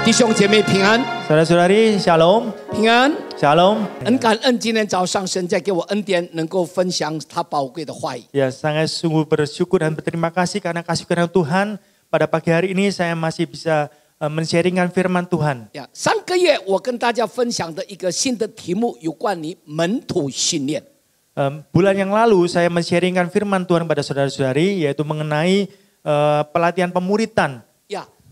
弟兄姐妹平安， Saudara-saudari, shalom, 平安。 shalom. 很感恩今天早上神在给我恩典，能够分享他宝贵的话语。 Ya, sangat sungguh bersyukur dan berterima kasih karena kasih karunia Tuhan. Pada pagi hari ini saya masih bisa men-sharingkan firman Tuhan. 上个月我跟大家分享的一个新的题目，有关于门徒训练。 Bulan yang lalu saya men-sharingkan firman Tuhan pada saudara-saudari, yaitu mengenai pelatihan pemuritan.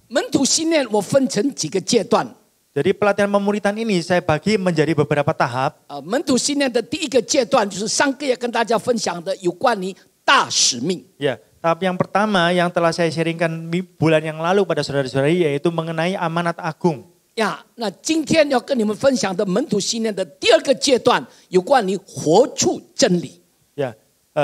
门徒训练我分成几个阶段。 Jadi pelatihan pemuritan ini saya bagi menjadi beberapa tahap. 门徒训练的第一个阶段就是上个月跟大家分享的有关于大使命。 Ya, tahap yang pertama yang telah saya sharingkan bulan yang lalu pada saudara-saudari yaitu mengenai amanat agung. 那今天要跟你们分享的门徒训练的第二个阶段有关于活出真理。 Ya,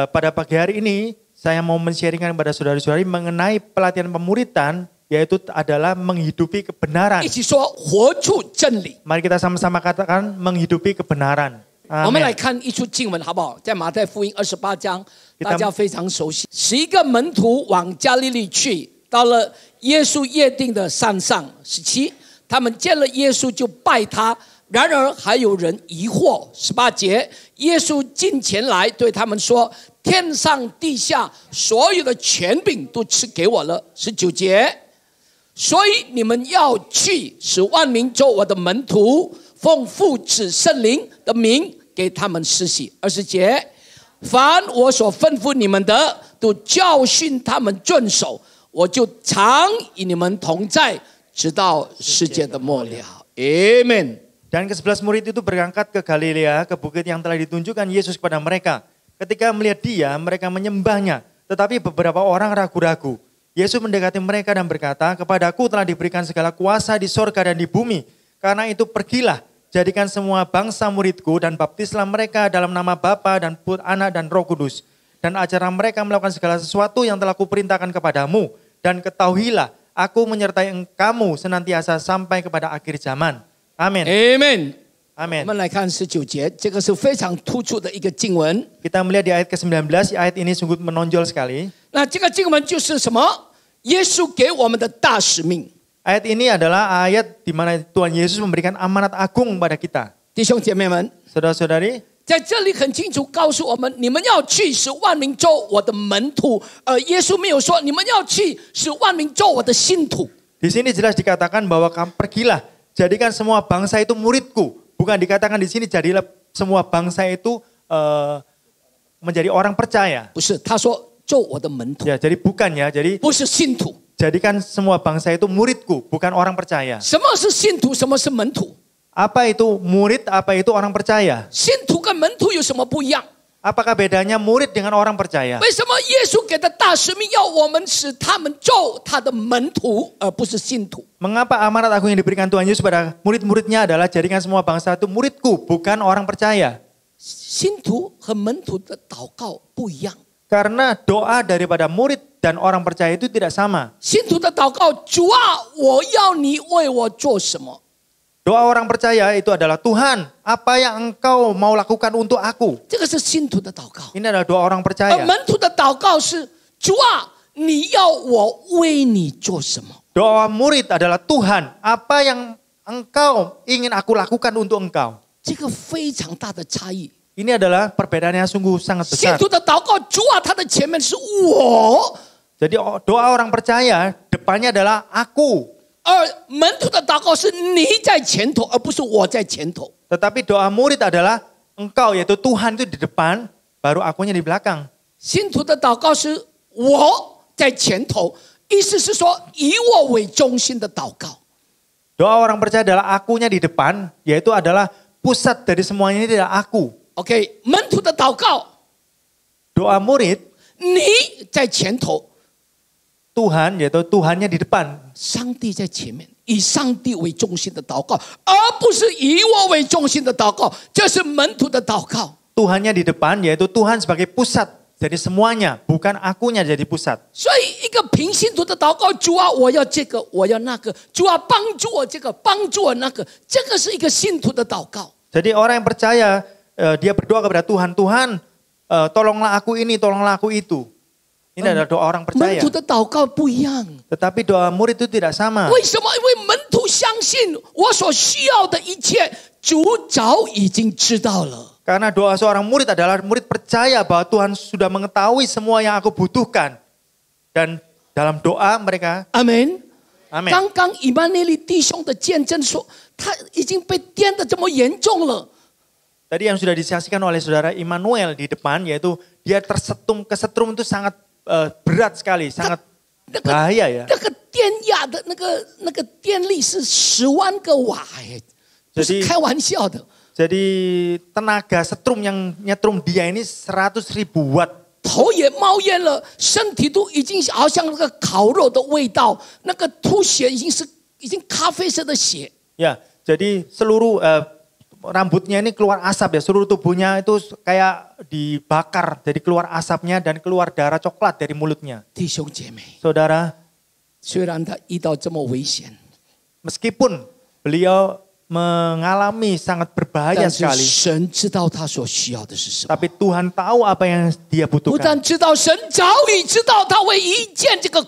pada pagi hari ini saya mau men-sharingkan kepada saudara-saudari mengenai pelatihan pemuritan, yaitu adalah menghidupi kebenaran. 一起说活出真理。 Mari kita sama-sama katakan menghidupi kebenaran. 我们来 Amin. 看一处经文好不好？在马太福音28章，大家非常熟悉。11个门徒往加利利去，到了耶稣约定的山上。17，他们见了耶稣就拜他。然而还有人疑惑。18节，耶稣近前来对他们说：“天上地下所有的权柄都赐给我了。”19节。 所以你们要去，使万民做我的门徒，奉父子圣灵的名给他们施洗。20节，凡我所吩咐你们的，都教训他们遵守，我就常与你们同在，直到世界的末了。Amen。 Dan ke-11 murid itu berangkat ke Galilea, ke bukit yang telah ditunjukkan Yesus kepada mereka. Ketika melihat dia, mereka menyembahnya. Tetapi beberapa orang ragu-ragu. Yesus mendekati mereka dan berkata, "Kepadaku telah diberikan segala kuasa di sorga dan di bumi. Karena itu pergilah, jadikan semua bangsa muridku dan baptislah mereka dalam nama Bapa dan Anak dan Roh Kudus. Dan ajarlah mereka melakukan segala sesuatu yang telah kuperintahkan kepadamu. Dan ketahuilah, aku menyertai kamu senantiasa sampai kepada akhir zaman." Amin. Amen。 Amin. 我们来看19节，这个是非常突出的一个经文。 Kita melihat di ayat ke-19, ayat ini sungguh menonjol sekali. 那这个经文就是什么？耶稣给我们的大使命。 Ayat ini adalah ayat di mana Tuhan Yesus memberikan amanat agung pada kita. 弟兄姐妹们， Saudara-saudari, 在这里很清楚告诉我们，你们要去使万民做我的门徒。耶稣没有说你们要去使万民做我的信徒。 di sini jelas dikatakan bahwa kamu pergilah, jadikan semua bangsa itu muridku. Bukan dikatakan di sini jadilah semua bangsa itu menjadi orang percaya. 不是，他说做我的门徒， Ya, jadi bukan ya, jadi 不是信徒。 jadikan semua bangsa itu muridku, bukan orang percaya. 什么是信徒？什么是门徒？ Apa itu murid, apa itu orang percaya? 信徒跟门徒有什么不一样？ Apakah bedanya murid dengan orang percaya? 为什么耶稣给的大使命要我们使他们做他的门徒，而不是信徒？ Mengapa amanat agung yang diberikan Tuhan Yesus pada murid-muridnya adalah jadikan semua bangsa itu muridku, bukan orang percaya? 信徒和门徒的祷告不一样。 Karena doa daripada murid dan orang percaya itu tidak sama. 信徒的祷告，主啊，我要你为我做什么？ Doa orang percaya itu adalah, Tuhan, apa yang engkau mau lakukan untuk aku? 这个是信徒的祷告。 Ini adalah doa orang 而 percaya. 门徒的祷告是：主啊，你要我为你做什么？ Doa murid adalah, Tuhan, apa yang engkau ingin aku lakukan untuk engkau? 这个非常大的差异。 Ini adalah perbedaan yang sungguh sangat 信 besar. 徒的祷告，主啊，他的前面是我； Jadi doa orang percaya depannya adalah aku. 而门徒的祷告是你在前头，而不是我在前头。 Tetapi doa murid adalah engkau, yaitu Tuhan itu di depan, baru akunya di belakang. 信徒的祷告是我在前头，意思是说以我为中心的祷告。 Doa orang percaya adalah akunya di depan, yaitu adalah pusat dari semuanya ini adalah aku. OK， 门徒的祷告， Doa murid, 你在前头， Tuhan, yaitu Tuhannya di depan. 上帝在前面，以上帝为中心的祷告，而不是以我为中心的祷告。这是门徒的祷告。 Tuhannya di depan, yaitu Tuhan sebagai pusat dari semuanya, bukan akunya jadi pusat. 所以，一个平信徒的祷告，主啊，我要这个，我要那个，主啊，帮助我这个，帮助我那个，这个是一个信徒的祷告。 Jadi orang yang percaya, dia berdoa kepada Tuhan, Tuhan, tolonglah aku ini, tolonglah aku itu. Ini adalah doa orang 门 percaya. 徒的祷告不一样。 Tetapi doa murid itu tidak sama. 为什么？因为门徒相信我所需要的一切，主早已经知道了。 Karena doa seorang murid adalah murid percaya bahwa Tuhan sudah mengetahui semua yang aku butuhkan. Dan dalam doa mereka, 阿门。 amin. 刚刚以曼内利弟兄的见证说，他已经被颠得这么严重了。 Tadi yang sudah disaksikan oleh saudara Immanuel di depan, yaitu dia kesetrum itu sangat berat sekali, sangat bahaya ya. 那个电压的那个电力是10万个瓦，哎，不是开玩笑的。 Jadi tenaga setrum yang nyetrum dia ini 100.000 watt. 头也冒烟了，身体都已经好像那个烤肉的味道，那个吐血已经咖啡色的血。 Ya, jadi seluruh rambutnya ini keluar asap ya, seluruh tubuhnya itu kayak dibakar, jadi keluar asapnya dan keluar darah coklat dari mulutnya. 弟兄姐妹， Saudara, 虽然他遇到这么危险， meskipun beliau mengalami sangat berbahaya 但是 sekali, 神知道他所需要的是什么。 tapi Tuhan tahu apa yang dia 不 butuhkan. 但知道，神早已知道他会遇见这个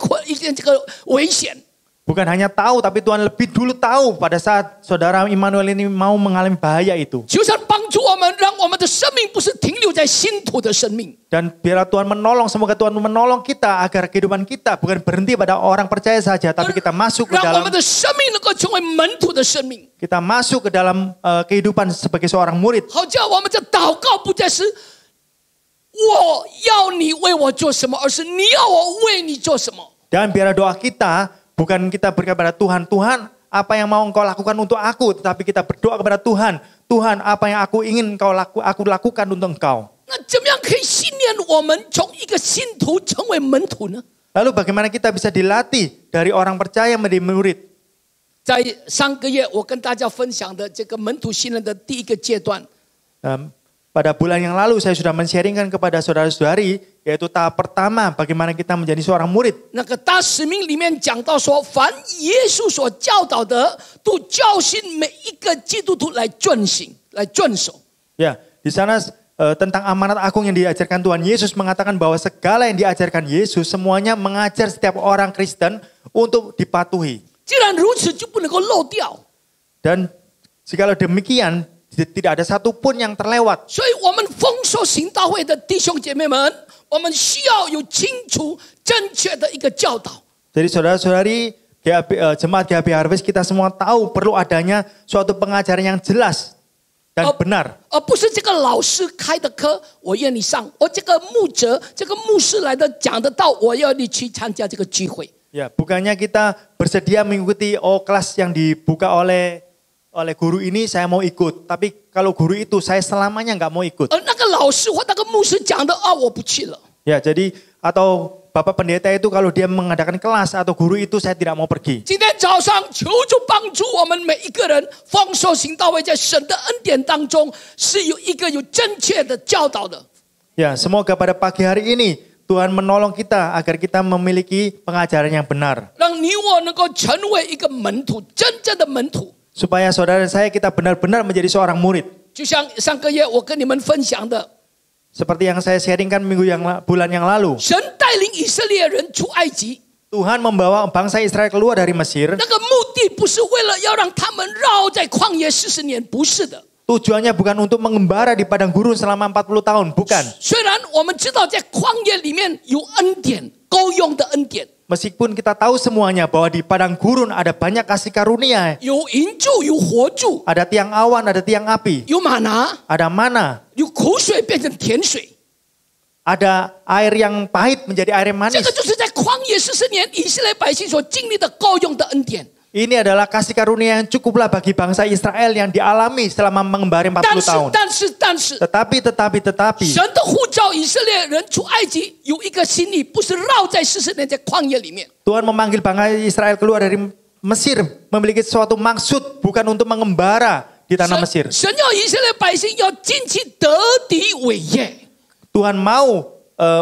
危险。 Bukan hanya tahu, tapi Tuhan lebih dulu tahu pada saat saudara Immanuel ini mau mengalami bahaya itu. 求神帮助我们，让我们的生命不是停留在新土的生命。 Dan biarlah Tuhan menolong, semoga Tuhan menolong kita agar kehidupan kita bukan berhenti pada orang percaya saja, tapi kita masuk ke 让我 dalam 们的生命能够成为门徒的生命。 kita masuk ke dalam kehidupan sebagai seorang murid. 好叫我们的祷告不再是我要你为我做什么，而是你要我为你做什么。 Dan biarlah doa kita bukan kita berkata kepada Tuhan, Tuhan apa yang mau engkau lakukan untuk aku, tetapi kita berdoa kepada Tuhan, Tuhan apa yang aku ingin aku lakukan untuk engkau. 那怎么样可以训练我们从一个信徒成为门徒呢？ Lalu bagaimana kita bisa dilatih dari orang percaya menjadi murid? 在上个月我跟大家分享的这个门徒训练的第一个阶段， Pada bulan yang lalu saya sudah men-sharingkan kepada saudara-saudari, yaitu tahap pertama bagaimana kita menjadi seorang murid. 那个大使命里面讲到说，凡耶稣所教导的，都教训每一个基督徒来遵行、来遵守。 Ya, di sana tentang amanat agung yang diajarkan Tuhan Yesus mengatakan bahwa segala yang diajarkan Yesus semuanya mengajar setiap orang Kristen untuk dipatuhi. 既然如此，就不能够漏掉。 Dan jikalau demikian, tidak ada satupun yang terlewat. 所以，我们丰收行道会的弟兄姐妹们，我们需要有清楚、正确的一个教导。 Jadi saudara-saudari jemaat GHB Harvest kita semua tahu perlu adanya suatu pengajaran yang jelas dan benar. 而不是这个老师开的课，我愿你上；我这个牧者、这个牧师来的讲的道，我要你去参加这个聚会。 Ya, bukannya kita bersedia mengikuti kelas yang dibuka oleh guru ini saya mau ikut, tapi kalau guru itu saya selamanya nggak mau ikut. 而那个老师或那个牧师讲的啊，我不去了。 Ya, jadi atau Bapak Pendeta itu kalau dia mengadakan kelas atau guru itu saya tidak mau pergi. 今天早上求主帮助我们每一个人，丰收行道会在神的恩典当中是有一个有正确的教导的。 Ya, semoga pada pagi hari ini Tuhan menolong kita agar kita memiliki pengajaran yang benar. 让你我能够成为一个门徒，真正的门徒。 Supaya saudara dan saya kita benar-benar menjadi seorang murid. 就像上个月我跟你们分享的， Seperti yang saya sharingkan bulan yang lalu. 神带领以色列人出埃及， Tuhan membawa bangsa Israel keluar dari Mesir. 那个目的不是为了要让他们绕在旷野40年，不是的。 Tujuannya bukan untuk mengembara di padang gurun selama 40 tahun, bukan. 虽然我们知道在旷野里面有恩典，够用的恩典， Meskipun kita tahu semuanya bahwa di padang gurun ada banyak kasih karunia. 有银柱，有火柱， Ada tiang awan, ada tiang api. 有玛拿， Ada mana. 有苦水变成甜水。 Ada air yang pahit menjadi air yang 这 manis. 个就是在旷野40年以色列百姓所经历的够用的恩典。 Ini adalah kasih karunia yang cukuplah bagi bangsa Israel yang dialami selama mengembara 40 tahun. 但是， Tetapi, 神的呼召以色列人出埃及有一个心意，不是绕在40年在旷野里面。 Tuhan memanggil bangsa Israel keluar dari Mesir memiliki suatu maksud, bukan untuk mengembara di tanah Mesir. 神要以色列百姓要进去得地为业。 Tuhan mau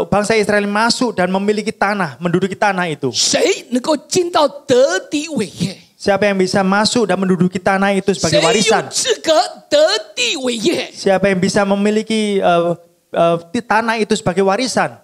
bangsa Israel masuk dan memiliki tanah, menduduki tanah itu. 谁能够进到得地为业？ Siapa yang bisa masuk dan menduduki tanah itu 谁 sebagai 有 warisan? 资格得地为业？ Siapa yang bisa memiliki tanah itu sebagai warisan?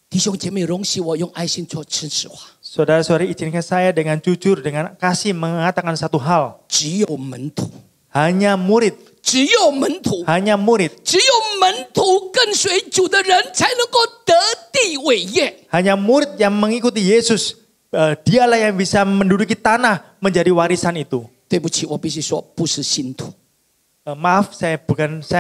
弟兄姐妹，容许我用爱心说真实话。Saudara-saudari, izinkan saya dengan jujur, dengan kasih mengatakan satu hal. 只有门徒， Hanya murid, 只有门徒， hanya murid, 只有门徒跟随主的人才能够得地为业。 hanya murid yang mengikuti Yesus. Dialah yang bisa menduduki tanah menjadi warisan itu. 对不起，我必须说，不是信徒。 Maaf, saya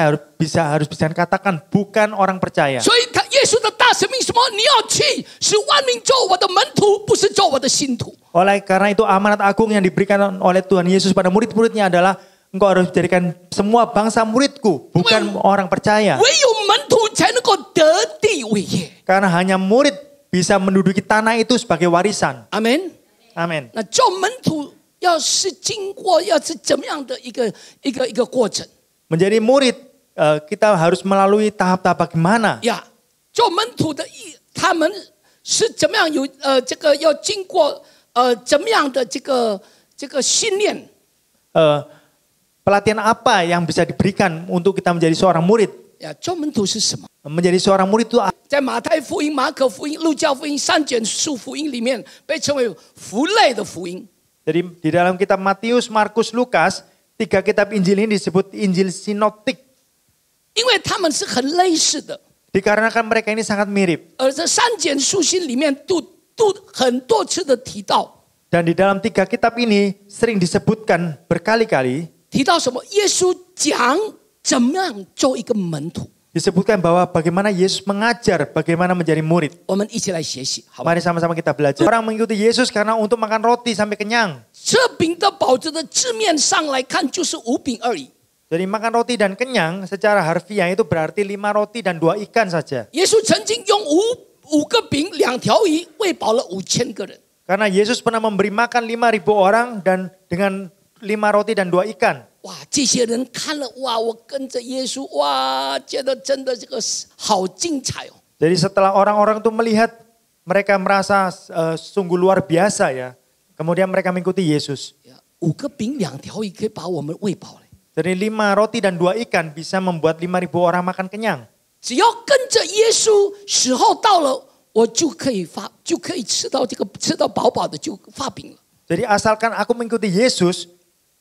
harus bisa katakan bukan orang percaya. 所以耶稣的大使命什么？你要去，使万民做我的门徒，不是做我的信徒。 Karena itu amanat agung yang diberikan oleh Tuhan Yesus pada murid-muridnya adalah engkau harus jadikan semua bangsa muridku, bukan orang percaya. 唯有门徒才能够得地为业。 Karena hanya murid bisa menduduki tanah itu sebagai warisan. 阿门。 Amin. 那做门徒要是经过，要是怎么样的一个过程？ Menjadi murid, kita harus melalui tahap-tahap bagaimana? 呀，做门徒的他们是怎么样有这个要经过怎么样的这个训练？ Pelatihan apa yang bisa diberikan untuk kita menjadi seorang murid? 呀，做门徒是什么？ Menjadi seorang murid itu 在马太福音、马可福音、路加福音三卷书福音里面，被称为福类的福音。 jadi di dalam kitab Matius, Markus, Lukas, 3 kitab Injil ini disebut Injil sinoptik. 因为他们是很类似的， Dikarenakan mereka ini sangat mirip. 而这三卷书信里面都很多次的提到， Dan di dalam 3 kitab ini sering disebutkan berkali-kali. 提到什么？耶稣讲怎么样做一个门徒。 Disebutkan bahwa bagaimana Yesus mengajar bagaimana menjadi murid. 我们一起来学习，好吧？ Mari sama-sama kita belajar. Orang mengikuti Yesus karena untuk makan roti sampai kenyang. 这饼的宝字的字面上来看就是5饼而已。 Jadi makan roti dan kenyang secara harfiah itu berarti 5 roti dan 2 ikan saja. 耶稣曾经用五个饼2条鱼喂饱了5000个人。 Karena Yesus pernah memberi makan 5.000 orang dan dengan 5 roti dan 2 ikan. 哇，这些人看了哇，我跟着耶稣哇，觉得真的这个好精彩哦。 Jadi setelah orang-orang itu melihat, mereka merasa sungguh luar biasa ya. Kemudian mereka mengikuti Yesus. 5个饼2条鱼可以把我们喂饱了。 Jadi 5 roti dan 2 ikan bisa membuat 5.000 orang makan kenyang. 只要跟着耶稣，时候到了，我就可以吃到饱饱的就发饼了。 Jadi asalkan aku mengikuti Yesus,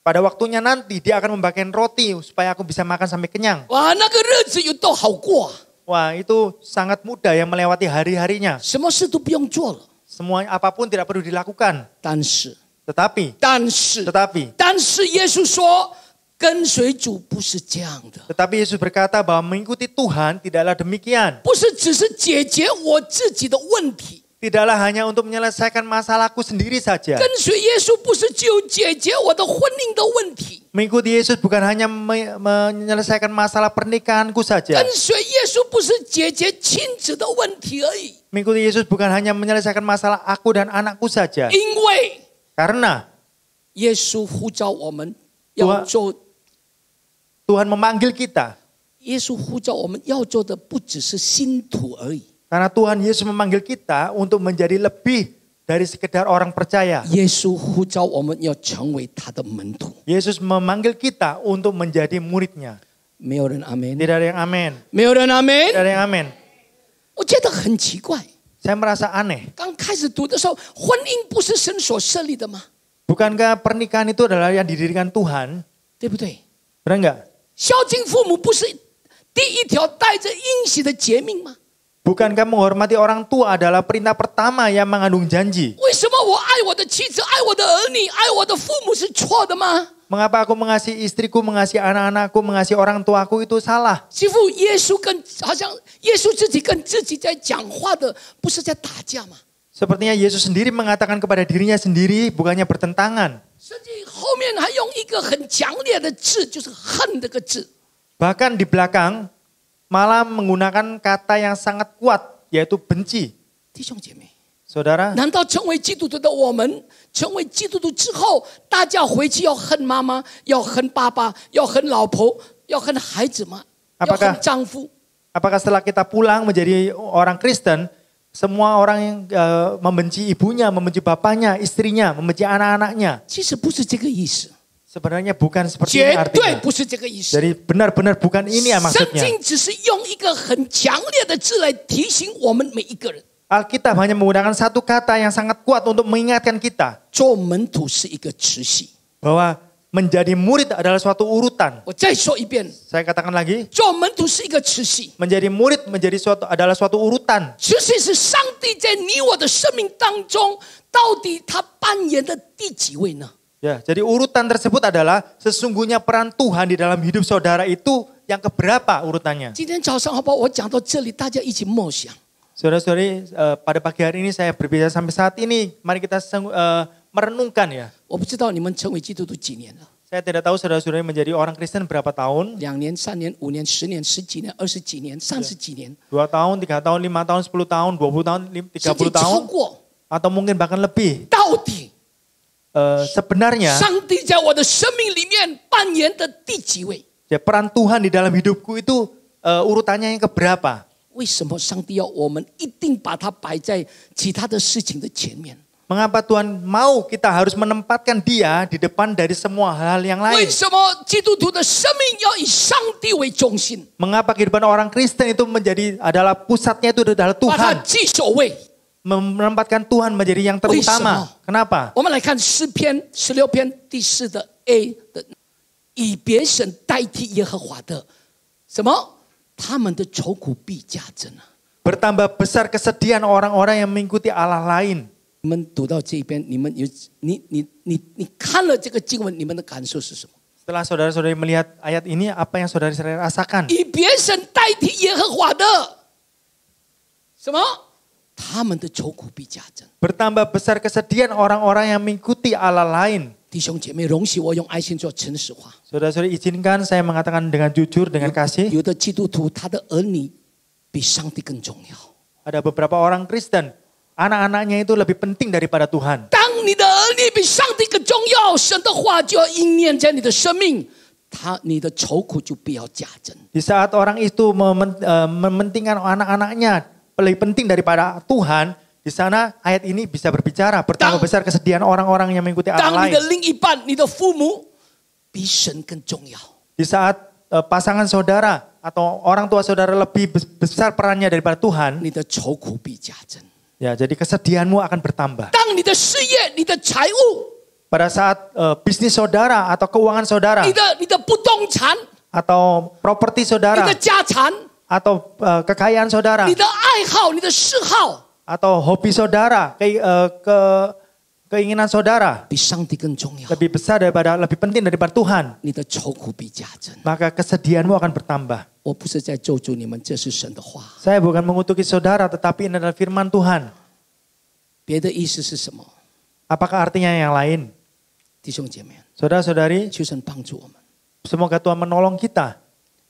pada waktunya nanti dia akan membagikan roti supaya aku bisa makan sampai kenyang. 哇，那个日子有多好过啊！ Wah, itu sangat mudah ya melewati hari-harinya. 什么事都不用做了。 Semua apapun tidak perlu dilakukan. 但是 Tetapi 耶稣说，跟随主不是这样的， Yesus berkata bahwa mengikuti Tuhan tidaklah demikian. 不是只是解决我自己的问题。 Tidaklah hanya untuk menyelesaikan masalahku sendiri saja. 跟随耶稣不是只有解决我的婚姻的问题。 Mengikuti Yesus bukan hanya menyelesaikan masalah pernikahanku saja. 跟随耶稣不是解决亲子的问题而已。 Mengikuti Yesus bukan hanya menyelesaikan masalah aku dan anakku saja. 因为 Karena 耶稣呼召我们要做， Tuhan memanggil kita. 耶稣呼召我们要做的不只是信徒而已。 Karena Tuhan Yesus memanggil kita untuk menjadi lebih dari sekedar orang percaya. 耶稣呼召我们要成为他的门徒。 Yesus memanggil kita untuk menjadi muridnya. 没有人阿门， Tidak ada yang amin. 没有人阿门。 Tidak ada yang amin. 我觉得很奇怪， Saya merasa aneh. 刚开始读的时候，婚姻不是神所设立的吗？ Bukankah pernikahan itu adalah yang didirikan Tuhan? 对不对？ Benar enggak? 孝敬父母不是第一条带着应许的诫命吗？ Bukankah menghormati orang tua adalah perintah pertama yang mengandung janji? 为什么我爱我的妻子、爱我的儿女、爱我的父母是错的吗？ Mengapa aku mengasihi istriku, mengasihi anak-anakku, mengasihi orang tuaku itu salah? 几乎耶稣好像耶稣自己跟自己在讲话的，不是在打架吗？ Sepertinya Yesus sendiri mengatakan kepada dirinya sendiri, bukannya bertentangan. 甚至后面还用一个很强烈的字，就是恨这个字。 Bahkan di belakang malah menggunakan kata yang sangat kuat, yaitu benci. 弟兄姐妹， Saudara, 难道成为基督徒的我们，成为基督徒之后，大家回去要恨妈妈，要恨爸爸，要恨老婆，要恨孩子吗？要恨丈夫？ apakah setelah kita pulang menjadi orang Kristen, semua orang yang membenci ibunya, membenci bapaknya, istrinya, membenci anak-anaknya? 其实不是这个意思， Sebenarnya bukan seperti 绝 ini 对 artinya. 不是这个意思。 Jadi benar-benar bukan ini ya 圣 maksudnya. 经只是用一个很强烈的字来提醒我们每一个人。Alkitab hanya menggunakan satu kata yang sangat kuat untuk mengingatkan kita 做门徒是一个持续。 bahwa menjadi murid adalah suatu urutan. 我再说一遍， Saya katakan lagi, 做门徒是一个持续。 menjadi murid adalah suatu urutan. 持续是上帝在你我的生命当中，到底他扮演的第几位呢？ Ya, jadi urutan tersebut adalah sesungguhnya peran Tuhan di dalam hidup saudara itu yang keberapa urutannya. 今天早上好不好？我讲到这里，大家一起默想。 Saudara-saudari, pada pagi hari ini saya berbicara sampai saat ini, mari kita merenungkan ya. 我不知道你们成为基督徒几年了， Saya tidak tahu saudara-saudari menjadi orang Kristen berapa tahun. 2年、3年、5年、10年、10几年、20几年、30几年， 2 tahun, 3 tahun, 5 tahun, 10 tahun, 20 tahun, 甚至 30超 tahun. 过。 Atau mungkin bahkan lebih. 到底 Sebenarnya 上帝在我的生命里面扮演的第几位？ ya, peran Tuhan di dalam hidupku itu urutannya yang keberapa? 为什么上帝要我们一定把它摆在其他的事情的前面？ Mengapa Tuhan mau kita harus menempatkan dia di depan dari semua hal yang 为 lain? 什么基督徒的生命要以上帝为中心， Mengapa kehidupan orang Kristen itu adalah pusatnya itu adalah 把它 Tuhan? 记首位？ Menempatkan Tuhan menjadi yang terutama. Kenapa? 我们来看诗篇16篇第4的 A 的，以别神代替耶和华的，什么？他们的愁苦必加增啊！ Bertambah besar kesedihan orang-orang yang mengikuti Allah lain. 你们读到这边，你看了这个经文，你们的感受是什么？ Setelah saudara-saudari melihat ayat ini, apa yang saudara-saudari rasakan? 以别神代替耶和华的，什么？他们的愁苦必加增。 Bertambah besar kesedihan orang-orang yang mengikuti Allah lain. 弟兄姐妹，容许我用爱心做诚实话。 Saudara-saudari izinkan saya mengatakan dengan jujur, dengan kasih. 有的基督徒，他的儿女比上帝更重要。 Ada beberapa orang Kristen, anak-anaknya itu lebih penting daripada Tuhan. 当你的儿女比上帝更重要，神的话就要应验在你的生命，你的愁苦就必要加增。 Di saat orang itu mementingkan anak-anaknya lebih penting daripada Tuhan, di sana ayat ini bisa berbicara bertambah besar kesedihan orang-orang yang mengikuti Allah 当你 lain. 的另一半、你的父母比神更重要， Di saat pasangan saudara atau orang tua saudara lebih besar perannya daripada Tuhan, 你的愁苦必加增。 ya jadi kesedihanmu akan bertambah. 当你的事业、你的财务、 Pada saat bisnis saudara atau keuangan saudara 你的不动产、 atau properti 你 saudara 的家产、 atau kekayaan saudara 你的爱好、你的嗜好， atau hobi saudara, keinginan saudara 比上帝更重要， lebih penting daripada Tuhan, 你的愁苦必加增。 maka kesedihanmu akan bertambah. 我不是在咒诅你们，这是神的话。 Saya bukan mengutuki saudara, tetapi ini adalah firman Tuhan. 别的意思是什么？ Apakah artinya yang lain? 弟兄姐妹， Saudara-saudari, 求神帮助我们。 semoga Tuhan menolong kita.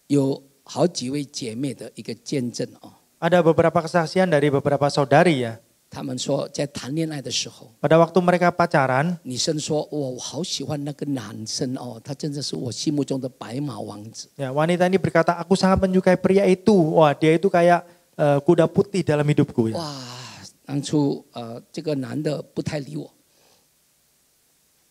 有好几位姐妹的一个见证哦， Ada beberapa kesaksian dari beberapa saudari ya. 他们说在谈恋爱的时候， Pada waktu mereka pacaran, 女生说：“我好喜欢那个男生哦，他真的是我心目中的白马王子。 ya, wanita ini berkata, aku sangat menyukai pria itu. Wah, dia itu kayak kuda putih dalam hidupku. ” Ya. 哇，当初这个男的不太理我，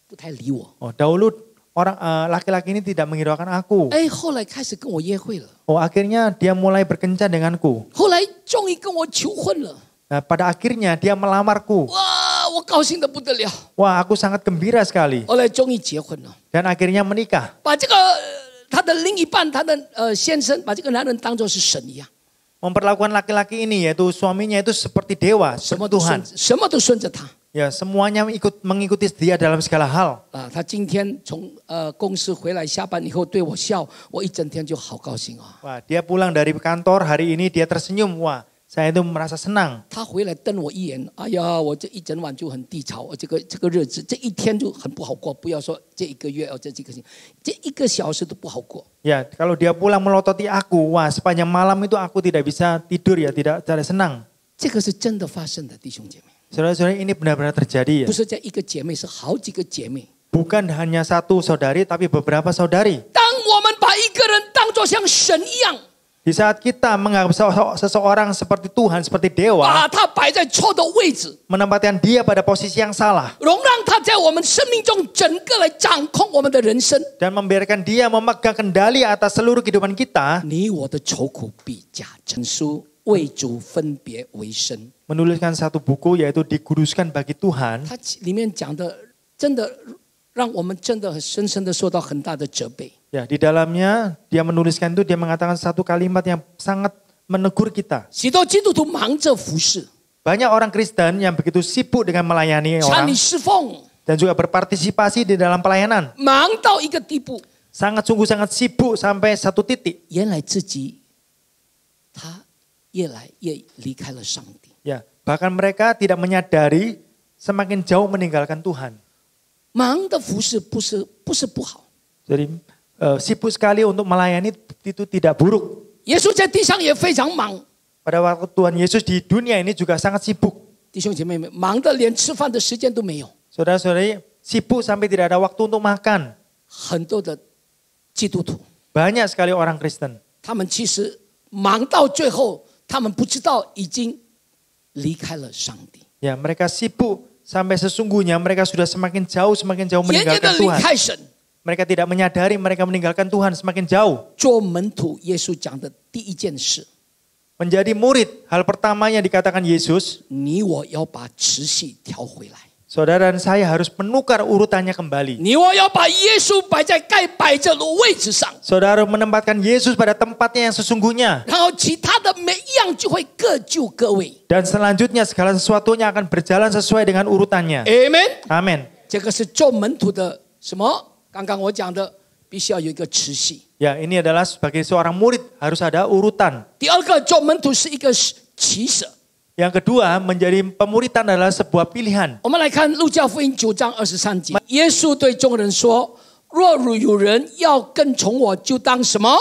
不太理我。 Oh, dahulu orang laki-laki ini tidak menghiraukan aku. 哎，后来开始跟我约会了， Oh, akhirnya dia mulai berkencan denganku. 后来终于跟我求婚了。 Nah, pada akhirnya dia melamarku. 哇，我高兴得不得了。 Wah, aku sangat gembira sekali. 后来终于结婚了， Dan akhirnya menikah. 把这个他的另一半，他的先生，把这个男人当作是神一样， Memperlakukan laki-laki ini yaitu suaminya itu seperti dewa, 什么 seperti 都 Tuhan. 什么都顺着他。 Ya, semuanya mengikuti dia dalam segala hal. 他今天从公司回来下班以后对我笑，我一整天就好高兴啊。 Wah, dia pulang dari kantor hari ini dia tersenyum. Wah, saya itu merasa senang. 他回来瞪我一眼，哎呀，我这一整晚就很低潮，这个日子这一天就很不好过，不要说这一个月哦，这几个星期，这一个小时都不好过。 Ya, kalau dia pulang melototi aku, wah sepanjang malam itu aku tidak bisa tidur ya, tidak senang. 这个是真的发生的，弟兄姐妹， Saudara-saudara, ini benar-benar terjadi ya. 不是在一个姐妹，是好几个姐妹。 Bukan hanya satu saudari, tapi beberapa saudari. 当我们把一个人当作像神一样， Di saat kita menganggap seseorang seperti Tuhan, seperti dewa, 把他摆在错的位置， menempatkan dia pada posisi yang salah, 容让他在我们生命中整个来掌控我们的人生， dan membiarkan dia memegang kendali atas seluruh kehidupan kita, 你我的愁苦必加增。书为主分别为圣。 menuliskan satu buku yaitu Dikuduskan bagi Tuhan. 它里面讲的真的让我们真的很深深的受到很大的责备。 Ya, di dalamnya dia menuliskan itu, dia mengatakan satu kalimat yang sangat menegur kita. 许多基督徒忙着服侍， Banyak orang Kristen yang begitu sibuk dengan melayani 参 orang 与侍奉， dan juga berpartisipasi di dalam pelayanan. 忙到一个地步， Sungguh sangat sibuk sampai satu titik. 原来自己他越来越离开了上帝。 Ya, bahkan mereka tidak menyadari semakin jauh meninggalkan Tuhan. 忙的服侍不是不好， Jadi sibuk sekali untuk melayani itu tidak buruk. 耶稣在地上也非常忙。 Pada waktu Tuhan Yesus di dunia ini juga sangat sibuk. 弟兄姐妹们，忙得连吃饭的时间都没有。 Saudara-saudari, sibuk sampai tidak ada waktu untuk makan. 很多的基督徒， Banyak sekali orang Kristen. 他们其实忙到最后，他们不知道已经离开了上帝， Ya, mereka sibuk sampai sesungguhnya mereka sudah semakin jauh 远远的 meninggalkan 离 Tuhan. 开神。 Mereka tidak menyadari mereka meninggalkan Tuhan semakin jauh. 做门徒，耶稣讲的第一件事， Menjadi murid, hal pertama yang dikatakan Yesus, 你我要把持系调回来， saudara dan saya harus menukar urutannya kembali. 你我要把耶稣摆在该摆着的位置上， Saudara menempatkan Yesus pada tempatnya yang sesungguhnya. 然后其他的每一样就会各就各位。 Dan selanjutnya segala sesuatunya akan berjalan sesuai dengan urutannya. Amen。 Amin. 这个是做门徒的什么？刚刚我讲的，必须要有一个持系。 Ya, ini adalah sebagai seorang murid harus ada urutan. 第二个，做门徒是一个取舍。 Yang kedua, menjadi pemuritan adalah sebuah pilihan. 我们来看路加福音9章23节，耶稣对众人说：“若有人要跟从我，就当什么？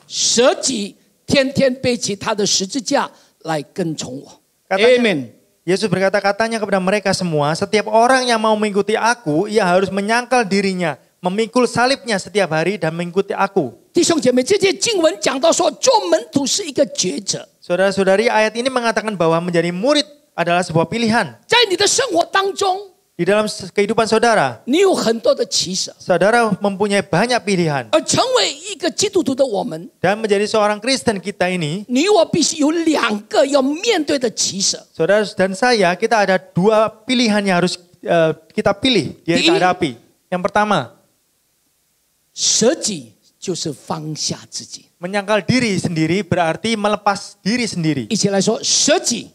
舍己，天天背起他的十字架来跟从我。” Amen。 Yesus berkata-katanya kepada mereka semua, setiap orang yang mau mengikuti aku, ia harus menyangkal dirinya, memikul salibnya setiap hari dan mengikuti aku. 弟兄姐妹，这些经文讲到说，做门徒是一个抉择。 Saudara-saudari, ayat ini mengatakan bahwa menjadi murid adalah sebuah pilihan. 在你的生活当中， Di dalam kehidupan saudara, 你有很多的取舍， saudara mempunyai banyak pilihan. 而成为一个基督徒的我们， Dan menjadi seorang Kristen kita ini, 你我必须有两个要面对的取舍。 saudara dan saya, kita ada dua pilihan yang harus kita pilih, dia Di- hadapi. Yang pertama, 舍己就是放下自己。 menyangkal diri sendiri berarti melepas diri sendiri. 一起来说，舍己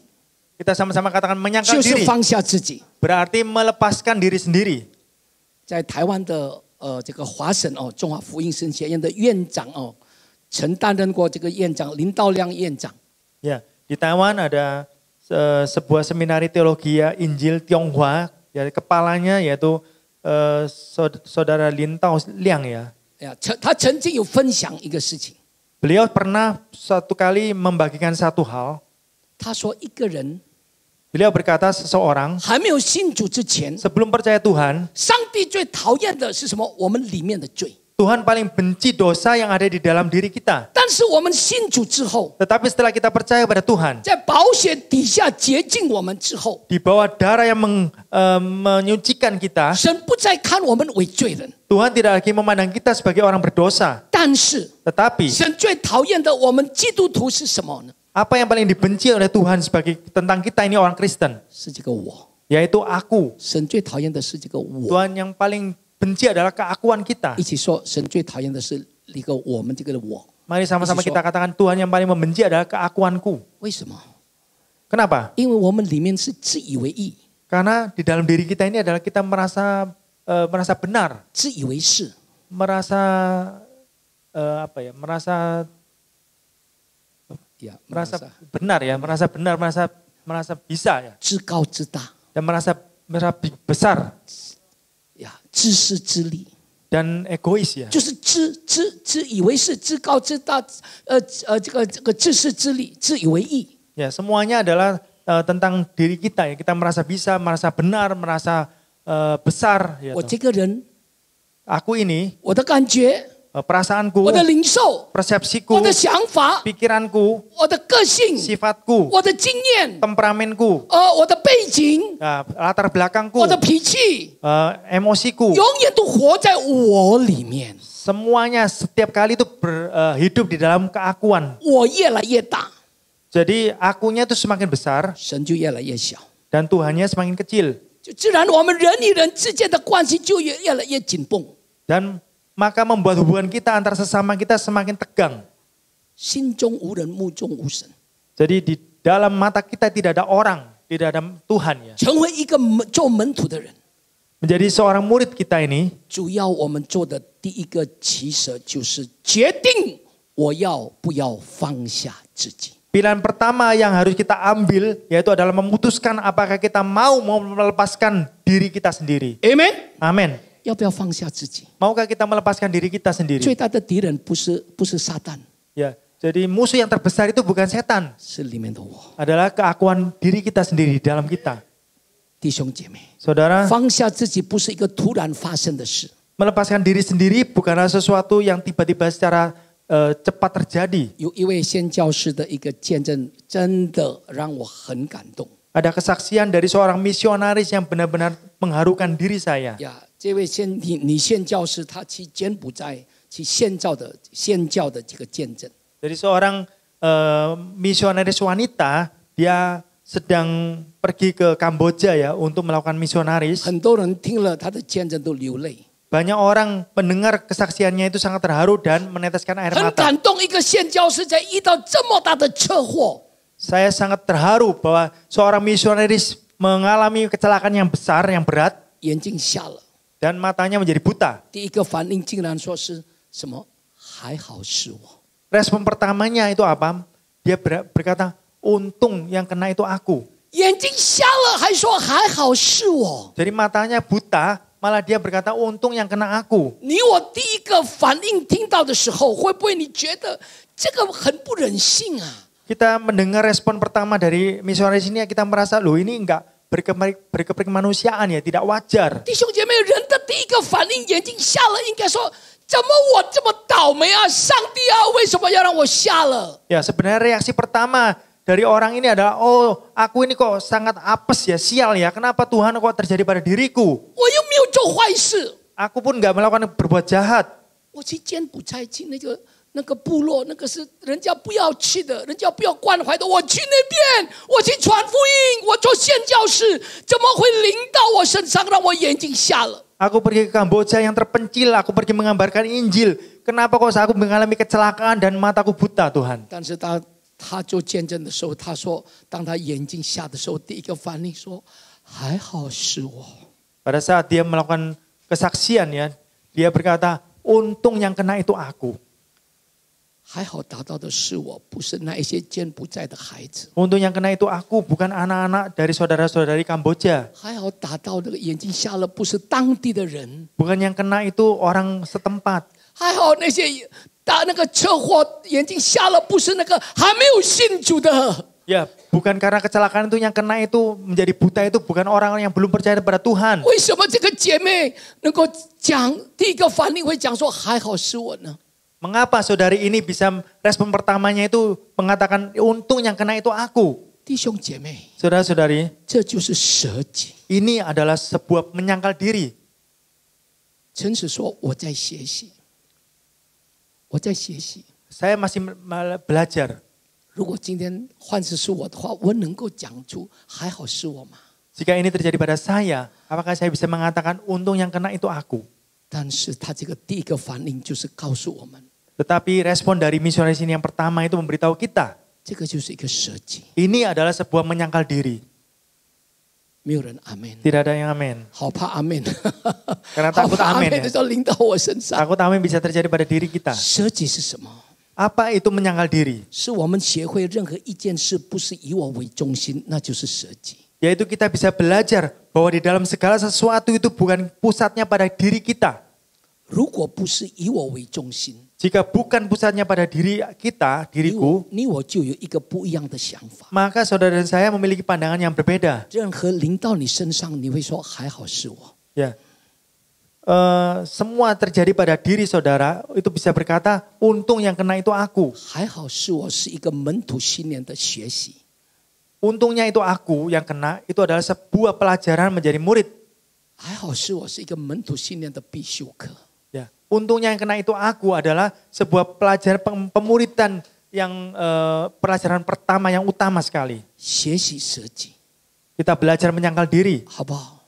Kita sama-sama katakan menyangkal 就是 diri, 放下自己。 berarti melepaskan diri sendiri. 在台湾的这个华神中华福音神学院的院长曾担任过这个院长林道亮院长。 Ya, di Taiwan ada sebuah seminari teologi ya, Injil Tionghoa, ya, kepalanya yaitu saudara Lin Tao Liang ya. 他曾经有分享一个事情， Beliau pernah satu kali membagikan satu hal. 他说一个人 Beliau berkata seseorang 还没有信主之前， sebelum percaya Tuhan, 上帝最讨厌的是什么？我们里面的罪。 Tuhan paling benci dosa yang ada di dalam diri kita. 但是我们信主之后， Tetapi setelah kita percaya pada Tuhan, 在保险底下洁净我们之后， di bawah darah yang menyucikan kita, 神不再看我们为罪人。 Tuhan tidak lagi memandang kita sebagai orang berdosa. 但是 Tetapi 神最讨厌的我们基督徒是什么呢？ apa yang paling dibenci oleh Tuhan sebagai tentang kita ini orang Kristen? 是这个我。 Yaitu aku. 神最讨厌的是这个我。 Tuhan yang paling benci adalah keakuan kita. 一起说，神最讨厌的是一个我们这个我。 Mari sama-sama kita katakan Tuhan yang paling membenci adalah keakuanku. 为什么？ Kenapa? 因为我们里面是自以为义， Karena di dalam diri kita ini adalah kita merasa benar, 自以为是， merasa merasa benar ya, merasa benar, merasa bisa ya, 自高自大 dan merasa besar 呀，自私自利， dan egois ya. 就是自以为是，自高自大，这个自私自利，自以为义。 Ya, semuanya adalah tentang diri kita ya. Kita merasa bisa, merasa benar, merasa besar. 我这个人， Aku ini, 我的感觉， perasaanku, 我的领受， persepsiku, 我的想法， pikiranku, 我的个性， sifatku, 我的经验， temperamenku, 我的背景， latar belakangku, 我的脾气， emosiku, 永远都活在我里面。 semuanya setiap kali itu hidup di dalam keakuan. 我越来越大， Jadi akunya itu semakin besar 神就越来越小， dan Tuhannya semakin kecil. 就自然我们人与人之间的关系就越来越紧绷， Dan maka membuat hubungan kita antar sesama kita semakin tegang. 心中无人，目中无神， Jadi di dalam mata kita tidak ada orang, tidak ada Tuhan ya. 成为一个做门徒的人， Menjadi seorang murid kita ini, 主要我们做的第一个取舍就是决定我要不要放下自己。 pilihan pertama yang harus kita ambil yaitu adalah memutuskan apakah kita mau melepaskan diri kita sendiri. Amen。 Amin. 要不要放下自己？ Maukah kita melepaskan diri kita 最 sendiri? 大的敌人不是撒旦， Ya, jadi musuh yang terbesar itu bukan setan, 是里面的我。 adalah keakuan diri kita sendiri di dalam kita. 弟兄姐妹， Saudara, 放下自己不是一个突然发生的事， melepaskan diri sendiri bukanlah sesuatu yang tiba-tiba secara cepat terjadi. 有一位宣教士的一个见证，真的让我很感动。 Ada kesaksian dari seorang misionaris yang benar-benar mengharukan diri saya. 呀，这位女宣教士，她去柬埔寨去宣教的这个见证。 Dari seorang misionaris wanita, dia sedang pergi ke Kamboja ya untuk melakukan misionaris. 很多人听了她的见证都流泪， Banyak orang mendengar kesaksiannya itu sangat terharu dan meneteskan air 很 mata. 感动。一个宣教士在遇到这么大的车祸， Saya sangat terharu bahwa seorang misionaris mengalami kecelakaan yang besar, yang berat, 眼睛瞎了， dan matanya menjadi buta. 第一个反应竟然说是什么？还好是我。 Respon pertamanya itu apa? Dia berkata, untung yang kena itu aku. 眼睛瞎了还说还好是我。 Jadi matanya buta, malah dia berkata, untung yang kena aku. 你我第一个反应听到的时候，会不会你觉得这个很不忍性啊？ Kita mendengar respon pertama dari misionaris ini, kita merasa, loh ini enggak berkemanusiaan ya, tidak wajar. 弟兄姐妹，人的第一个反应，眼睛瞎了，应该说：怎么我这么倒霉啊？上帝啊，为什么要让我瞎了？ Ya sebenarnya reaksi pertama dari orang ini adalah, oh aku ini kok sangat apes ya, sial ya, kenapa Tuhan kok terjadi pada diriku? 我又没有做坏事， Aku pun enggak melakukan berbuat jahat. 我去柬埔寨去那个部落，那个是人家不要去的，人家不要关怀的。我去那边，我去传福音，我做宣教士，怎么会临到我身上，让我眼睛瞎了？ Aku pergi ke Kamboja yang terpencil, aku pergi mengabarkan Injil. Kenapa kok aku mengalami kecelakaan dan mataku buta Tuhan? 但是他做见证的时候，他说，当他眼睛瞎的时候，第一个反应说：还好是我。 Pada saat dia melakukan kesaksian ya, dia berkata, untung yang kena itu aku. 还好达到的是我，不是那一些柬埔寨的孩子。 Untung yang kena itu aku, bukan anak-anak dari saudara-saudari Kamboja. 还好达到那个眼睛瞎了，不是当地的人。 Bukan yang kena itu orang setempat. 还好那些打那个车祸眼睛瞎了，不是那个还没有信主的。 Ya, bukan karena kecelakaan itu yang kena itu menjadi buta itu bukan orang-orang yang belum percaya kepada Tuhan. 为什么这个姐妹能够讲第一个反应会讲说还好是我呢？ Mengapa saudari ini bisa respon pertamanya itu mengatakan untung yang kena itu aku? 弟兄姐妹， Saudara-saudari, 这就是舍己。 ini adalah sebuah menyangkal diri. 诚实说，我在学习，我在学习。 Saya masih belajar. 如果今天换成是我的话，我能够讲出还好是我吗？ Jika ini terjadi pada saya, apakah saya bisa mengatakan untung yang kena itu aku? 但是他这个第一个反应就是告诉我们， Tetapi respon dari misionaris ini yang pertama itu memberitahu kita, 这个就是一个舍己。 ini adalah sebuah menyangkal diri. 没有人阿门， Tidak ada yang amin. 好怕阿门， Karena 好 takut 怕阿 amin 门 ya. 的时候临到我身上。 Takut amin bisa terjadi pada diri kita. 舍己是什么？ Apa itu menyangkal diri? 是我们学会任何一件事不是以我为中心，那就是舍己。 Yaitu kita bisa belajar bahwa di dalam segala sesuatu itu bukan pusatnya pada diri kita. 如果不是以我为中心， Jika bukan pusatnya pada diri kita, diriku, 你我就有一个不一样的想法。 maka saudara dan saya memiliki pandangan yang berbeda. 任何临到你身上，你会说还好是我。 Ya, semua terjadi pada diri saudara itu bisa berkata, untung yang kena itu aku. 还好是我是一个门徒训练的学习。 Untungnya itu aku yang kena, itu adalah sebuah pelajaran menjadi murid. 还好是我是一个门徒训练的必修课。 Ya, untungnya yang kena itu aku adalah sebuah pelajaran pemuridan pelajaran pertama yang utama sekali. 学习舍己， Kita belajar menyangkal diri. 好不好？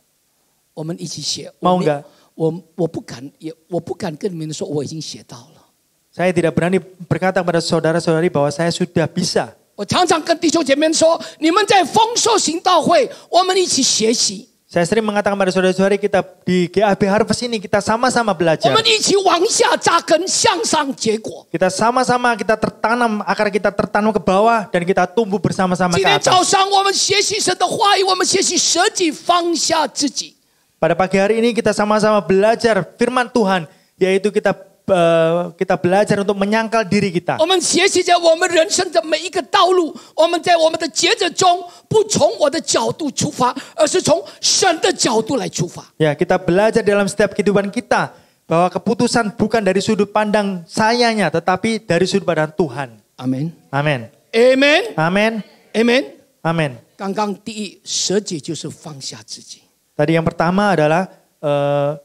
我们一起写。 Mau nggak? 我不敢跟你们说我已经写到了。 Saya tidak berani berkata kepada saudara-saudari bahwa saya sudah bisa. 我常常跟弟兄姐妹说，你们在丰收行道会，我们一起学习， Saya sering mengatakan pada saudara-saudari kita di GAB Harvest ini kita sama-sama 我 belajar. 们一起往下扎根，向上结果。 Kita sama-sama kita tertanam, akar kita tertanam ke bawah dan kita tumbuh bersama-sama 今 ke 天早 atas. 上我们学习神的话语，我们学习舍己放下自己。 Pada pagi hari ini kita sama-sama belajar firman Tuhan, yaitu kita belajar untuk menyangkal diri kita. 我们学习在我们人生的每一个道路，我们在我们的抉择中，不从我的角度出发，而是从神的角度来出发。 Ya, kita belajar dalam setiap kehidupan kita bahwa keputusan bukan dari sudut pandang sayanya, tetapi dari sudut pandang Tuhan. 阿门， Amin. 阿门， Amin. 阿门。 Amin. 刚刚第一，舍己就是放下自己。 Tadi yang pertama adalah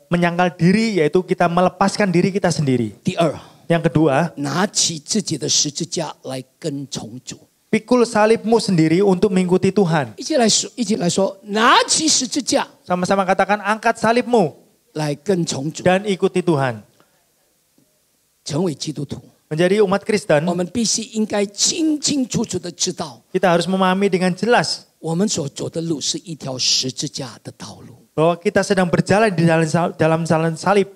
menyangkal diri, yaitu kita melepaskan diri kita sendiri. 第二， Yang kedua, 拿起自己的十字架来跟从主。 pikul salibmu sendiri untuk mengikuti Tuhan. 一起来说，拿起十字架 Sama-sama katakan angkat salibmu 来跟从主， dan ikuti Tuhan. 成为基督徒。 Menjadi umat Kristen, 我们必须应该清清楚楚的知道， kita harus memahami dengan jelas 我们所走的路是一条十字架的道路。 bahwa kita sedang berjalan di dalam jalan salib.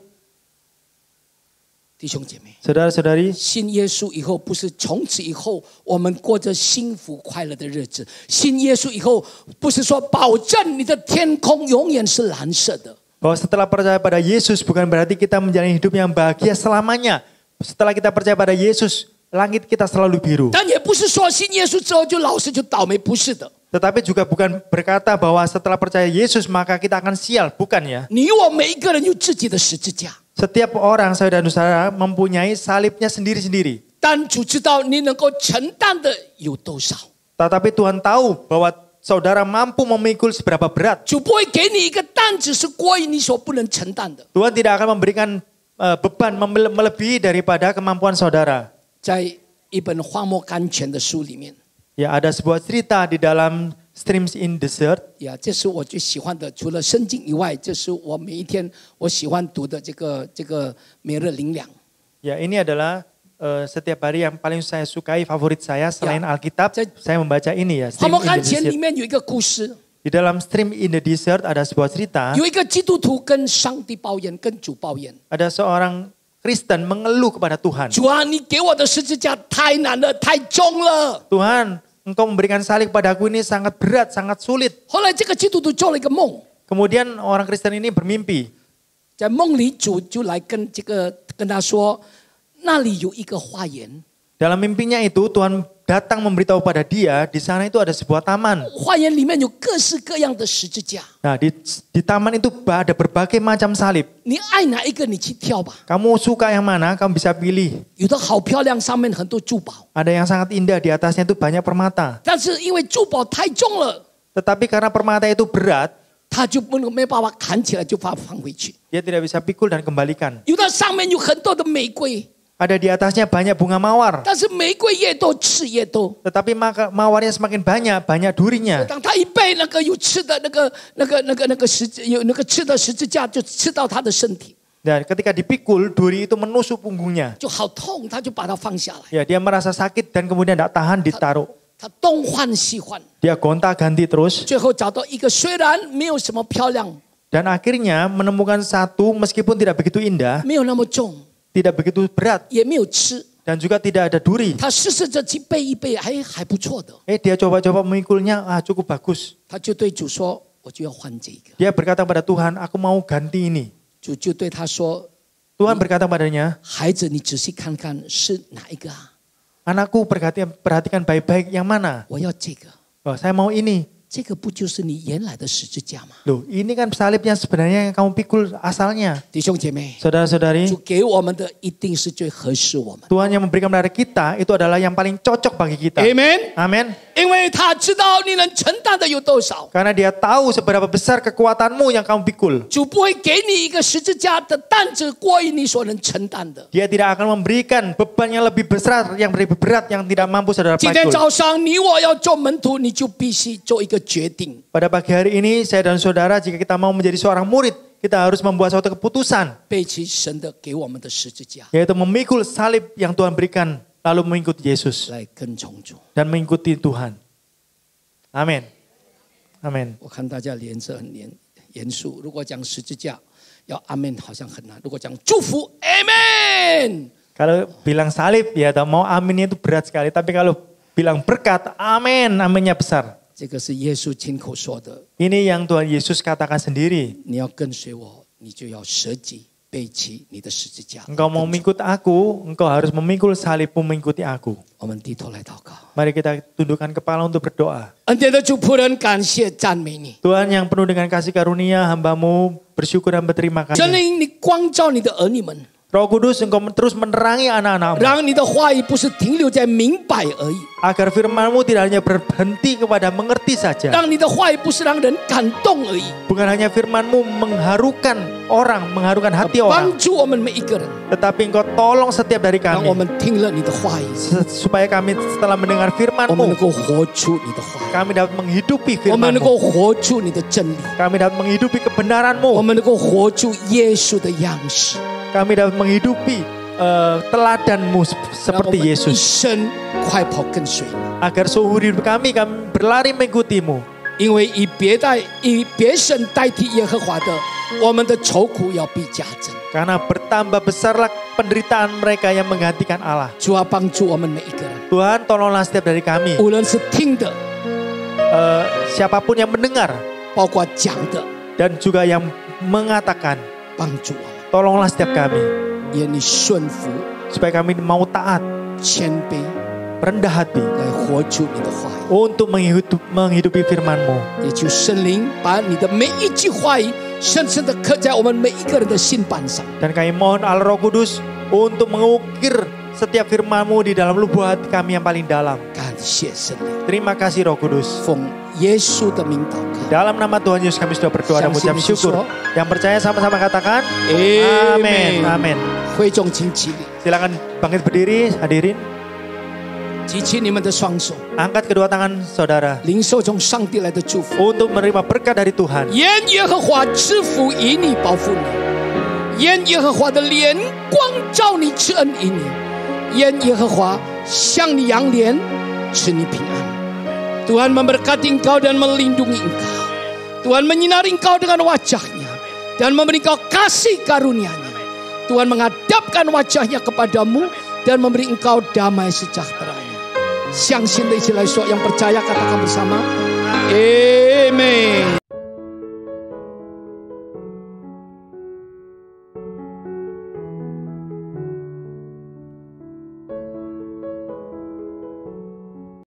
弟兄姐妹， Saudara-saudari, 信耶稣以后，不是从此以后我们过着幸福快乐的日子。信耶稣以后，不是说保证你的天空永远是蓝色的。 bahwa setelah percaya pada Yesus bukan berarti kita menjalani hidup yang bahagia selamanya. Setelah kita percaya pada Yesus, langit kita selalu biru. 但也不是说信耶稣之后就老实就倒霉，不是的。 Tetapi juga bukan berkata bahwa setelah percaya Yesus maka kita akan sial, bukan ya. 你我每一个人有自己的十字架， Setiap orang saudara dan saudara mempunyai salibnya sendiri-sendiri. 但主知道你能够承担的有多少。 Tetapi Tuhan tahu bahwa saudara mampu memikul seberapa berat. 主不会给你一个担子是过于你所不能承担的。 Tuhan tidak akan memberikan beban melebihi daripada kemampuan saudara. 在一本荒漠甘泉的书里面， Ya, ada sebuah cerita di dalam Streams in Desert. 呀，这是我最喜欢的，除了圣经以外，这是我每一天我喜欢读的这个每日灵粮。 Ya, ini adalah setiap hari yang paling saya sukai, favorit saya selain Alkitab. Saya membaca ini ya, 荒 Stream 漠 in 甘 the 泉里 Desert. 面有一个故事， Di dalam Stream in the Desert ada sebuah cerita. 有一个基督徒跟上帝抱怨，跟主抱怨， Ada seorang Kristen mengeluh kepada Tuhan. 主啊，你给我的十字架太难了，太重了。 Tuhan, Engkau memberikan salib padaku ini sangat berat, sangat sulit. 后来这个基督徒做了一个梦， Kemudian orang Kristen ini bermimpi. 在梦里主就来跟他说，那里有一个花园， Dalam mimpinya itu Tuhan datang memberitahu pada dia di sana itu ada sebuah taman. 花园里面有各式各样的十字架， Nah di taman itu ada berbagai macam salib. 你爱哪一个你去挑吧。 Kamu suka yang mana? Kamu bisa pilih. 有的好漂亮，上面很多珠宝， Ada yang sangat indah di atasnya itu banyak permata. 但是因为珠宝太重了， Tetapi karena permata itu berat, 他就没办法砍起来就把它放回去。 dia tidak bisa pikul dan kembalikan. 有的上面有很多的玫瑰， Ada di atasnya banyak bunga mawar. 但是玫瑰越多刺越多。 Tetapi mawarnya semakin banyak, banyak durinya. 当他一被那个有刺的那个刺的十字架就刺到他的身体， Dan ketika dipikul, duri itu menusuk punggungnya. 就好痛，他就把它放下来。 Ya, dia merasa sakit dan kemudian tidak tahan ditaruh. 他东换西换， Dia gonta-ganti terus 最后找到一个虽然没有什么漂亮， dan akhirnya menemukan satu meskipun tidak begitu indah, 没有那么重， tidak begitu berat 也没有吃， dan juga tidak ada duri. 他试着去背一背，还不错的。 Dia coba-coba memikulnya, cukup bagus. 他就对主说：“我就要换这个。 Dia berkata pada Tuhan, aku mau ganti ini. ”主就对他说 Tuhan berkata padanya,：“ 孩子，你仔细看看是哪一个啊？ anakku perhatikan baik-baik yang mana. 我要这个， Saya mau ini. 这个不就是你原来的十字架吗？ Loh, ini kan salib yang sebenarnya yang kamu pikul asalnya. 弟兄姐妹， Saudara-saudari, 主给我们的一定是最合适我们。 Tuhan yang memberikan kepada kita itu adalah yang paling cocok bagi kita. Amen。 Amin. 因为他知道你能承担的有多少， Karena dia tahu seberapa besar kekuatanmu yang kamu pikul. 主不会给你一个十字架的担子过于你所能承担的。 Dia tidak akan memberikan beban yang lebih besar, yang lebih berat, yang tidak mampu saudara 今天 pikul. 早上你我要做门徒，你就必须做一个决定。 Pada pagi hari ini, saya dan saudara, jika kita mau menjadi seorang murid, kita harus membuat suatu keputusan, 背起神的给我们的十字架， yaitu memikul salib yang Tuhan berikan, lalu mengikuti Yesus 来跟从主。 dan mengikuti Tuhan. Amin. Amin. 我看大家脸色很严肃。如果讲十字架，要阿门好像很难；如果讲祝福，阿门。 Kalau bilang salib, ya mau aminnya itu berat sekali. Tapi kalau bilang berkat, amin, aminnya besar. 这个是耶稣亲口说的。 Ini yang Tuhan Yesus katakan sendiri. 你要跟随我，你就要舍己，背起你的十字架。 Engkau mau mengikut aku, engkau harus memikul salibmu mengikuti aku. 我们低头来祷告。 Mari kita tundukkan kepala untuk berdoa. 恩典的主仆人，感谢赞美你。 Tuhan yang penuh dengan kasih karunia, hambamu bersyukur dan berterima 神 kasih. 灵，你光照你的儿女们， Roh Kudus, engkau terus menerangi anak-anakmu. 让你的话语不是停留在明白而已， Agar firmanmu tidak hanya berhenti kepada mengerti saja. 让你的话语不是让人感动而已， Bukan hanya firmanmu mengharukan orang, mengharukan hati orang. 帮助我们每一个人。 Tetapi engkau tolong setiap dari 让 kami. 我们听了你的话语， Supaya kami setelah mendengar 我们能 firmanmu, 够活出你的话语， kami dapat menghidupi 我们能 firmanmu. 够活出你的真理， Kami dapat menghidupi 我 kebenaranmu. 们能够活出耶稣的样式， Kami dapat menghidupi teladanmu 让我 seperti 们一 Yesus. 生快跑跟随你。 Agar seumur hidup kami berlari mengikutimu. 因为以别神代替耶和华的，我们的愁苦要必加增。 Karena bertambah besarlah penderitaan mereka yang menggantikan Allah. 主啊，帮助我们每一个人， Tuhan tolonglah setiap dari kami. 无论是听的， Siapapun yang mendengar 包括讲的， dan juga yang mengatakan. 帮助我们， Tolonglah setiap kami. 愿你顺服、 Supaya kami mau taat, 谦卑， rendah hati. 来活出你的话语。 Untuk menghidupi firman-Mu. 也求圣灵把你的每一句话语深深的刻在我们每一个人的心板上。 Dan kami mohon Allah Roh Kudus untuk mengukir setiap firman-Mu di dalam lubuk hati kami yang paling dalam. 感谢圣灵， Terima kasih Roh Kudus. 奉耶稣的名祷告。 Dalam nama Tuhan Yesus kami sudah berdoa dan mengucap syukur. Yang percaya sama-sama katakan. Amin. Amin. 会众请起立， Silakan bangkit berdiri, hadirin. 举起你们的双手， Angkat kedua tangan saudara 领受从上帝来的祝福。 untuk menerima berkat dari Tuhan. 愿耶和华赐福以你，保护你；愿耶和华的脸光照你，赐恩于你；愿耶和华向你扬脸，赐你平安。Tuhan memberkati engkau dan melindungi engkau. Tuhan menyinari engkau dengan wajahnya dan memberi engkau kasih karunia-Nya. Tuhan menghadapkan wajahnya kepadamu dan memberi engkau damai sejahtera-Nya. 相信的一起来说，yang percaya katakan bersama. Amen.